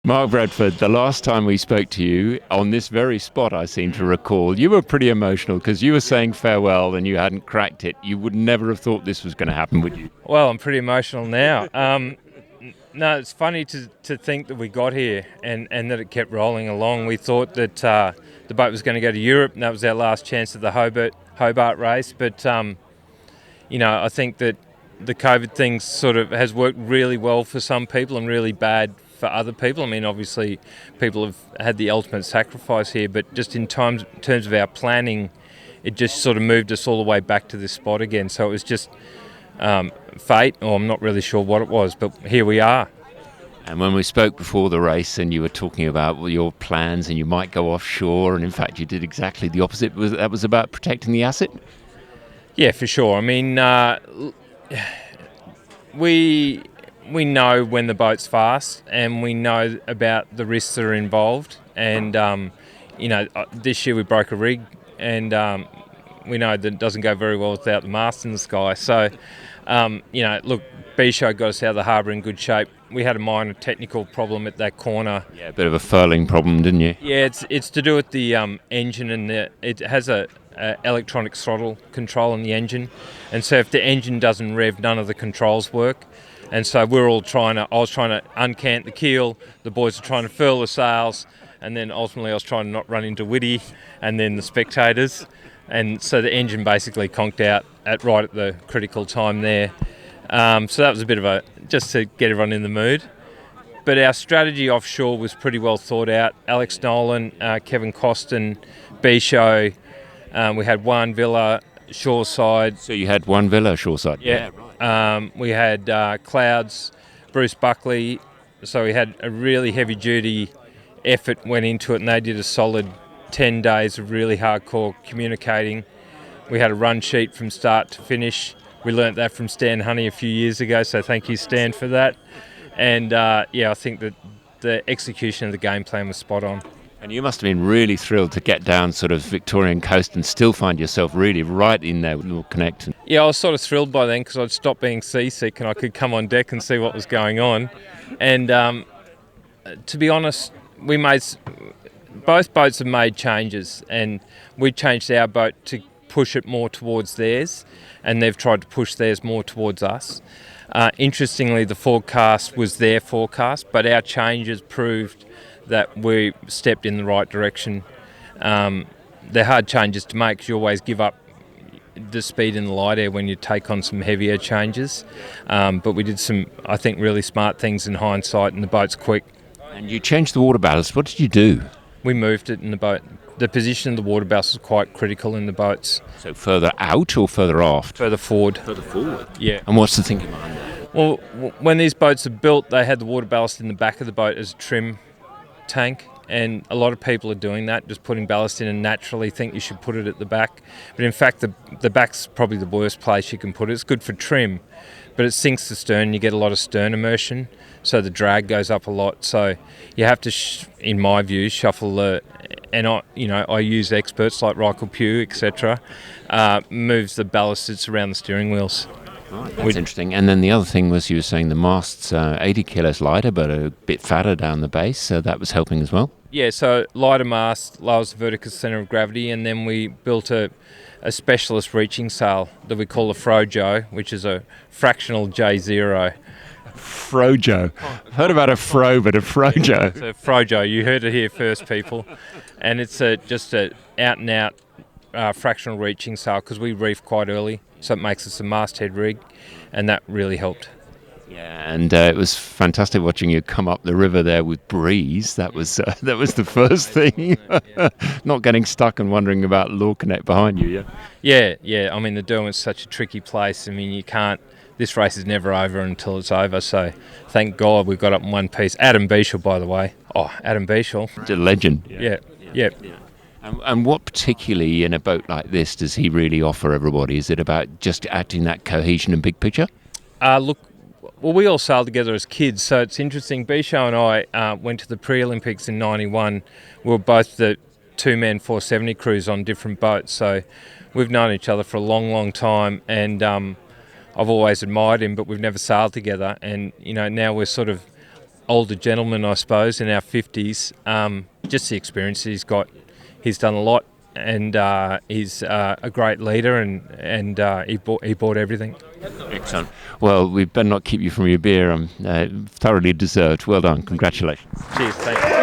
Mark Bradford, the last time we spoke to you on this very spot, I seem to recall, you were pretty emotional because you were saying farewell and you hadn't cracked it. You would never have thought this was going to happen, would you? Well, I'm pretty emotional now. No, it's funny to think that we got here and that it kept rolling along. We thought that the boat was going to go to Europe, and that was our last chance at the Hobart race. But, I think that the COVID thing sort of has worked really well for some people and really bad for other people. I mean, obviously, people have had the ultimate sacrifice here, but just in terms of our planning, it just sort of moved us all the way back to this spot again. So it was just fate, or I'm not really sure what it was, but here we are. And when we spoke before the race and you were talking about your plans and you might go offshore, and in fact you did exactly the opposite, that was about protecting the asset? Yeah, for sure. I mean, we know when the boat's fast and we know about the risks that are involved. And, this year we broke a rig and we know that it doesn't go very well without the mast in the sky. So, look, B-Show got us out of the harbour in good shape. We had a minor technical problem at that corner. Yeah, a bit of a furling problem, didn't you? Yeah, it's to do with the engine, and it has a electronic throttle control on the engine. And so if the engine doesn't rev, none of the controls work. And so I was trying to uncant the keel, the boys were trying to furl the sails, and then ultimately I was trying to not run into Whitty and then the spectators. And so the engine basically conked out right at the critical time there. So that was a bit of just to get everyone in the mood. But our strategy offshore was pretty well thought out. Alex Nolan, Kevin Costin, B-Show, we had Juan Vila, shoreside. So you had Juan Vila, shoreside? Yeah, right. We had Clouds, Bruce Buckley. So we had a really heavy-duty effort went into it, and they did a solid 10 days of really hardcore communicating. We had a run sheet from start to finish. We learnt that from Stan Honey a few years ago, so thank you, Stan, for that. And, I think that the execution of the game plan was spot on. And you must have been really thrilled to get down sort of Victorian coast and still find yourself really right in there with Little Connect. Yeah, I was sort of thrilled by then because I'd stopped being seasick and I could come on deck and see what was going on. And to be honest, both boats have made changes, and we changed our boat to push it more towards theirs, and they've tried to push theirs more towards us. Interestingly, the forecast was their forecast, but our changes proved that we stepped in the right direction. They're hard changes to make because you always give up the speed in the light air when you take on some heavier changes. But we did some, I think, really smart things in hindsight, and the boat's quick. And you changed the water ballast. What did you do? We moved it in the boat. The position of the water ballast is quite critical in the boats. So further out or further aft? Further forward. Further forward? Yeah. And what's the thinking behind that? Well, when these boats are built, they had the water ballast in the back of the boat as a trim tank, and a lot of people are doing that, just putting ballast in and naturally think you should put it at the back. But in fact, the back's probably the worst place you can put it. It's good for trim, but it sinks the stern. You get a lot of stern immersion, so the drag goes up a lot. So you have to, in my view, shuffle I use experts like Michael Pugh, etc. Moves the ballast that's around the steering wheels. Right, that's interesting. And then the other thing was you were saying the mast's 80 kilos lighter, but a bit fatter down the base, so that was helping as well? Yeah, so lighter mast lowers the vertical centre of gravity, and then we built a specialist reaching sail that we call a Frojo, which is a fractional J0. Frojo. I've heard about a fro, but a Frojo. It's a Frojo. You heard it here first, people. And it's just a out-and-out fractional reaching sail because we reef quite early, so it makes us a masthead rig, and that really helped. Yeah, and it was fantastic watching you come up the river there with breeze. That was the first thing. Not getting stuck and wondering about Little Connect behind you, yeah? Yeah. I mean, the Derwent's such a tricky place. I mean, you can't... This race is never over until it's over, so thank God we got up in one piece. Adam Beashall, by the way. Oh, Adam Beashall. A legend. Yeah. And what particularly in a boat like this does he really offer everybody? Is it about just acting that cohesion and big picture? We all sailed together as kids, so it's interesting. Beashall and I went to the pre-Olympics in 91. We were both the two-man 470 crews on different boats, so we've known each other for a long, long time, and I've always admired him, but we've never sailed together. And, now we're sort of older gentleman, I suppose, in our 50s. Just the experience he's got. He's done a lot, and he's a great leader, and he bought everything. Excellent. Well, we better not keep you from your beer. Thoroughly deserved. Well done. Congratulations. Cheers. Thank you.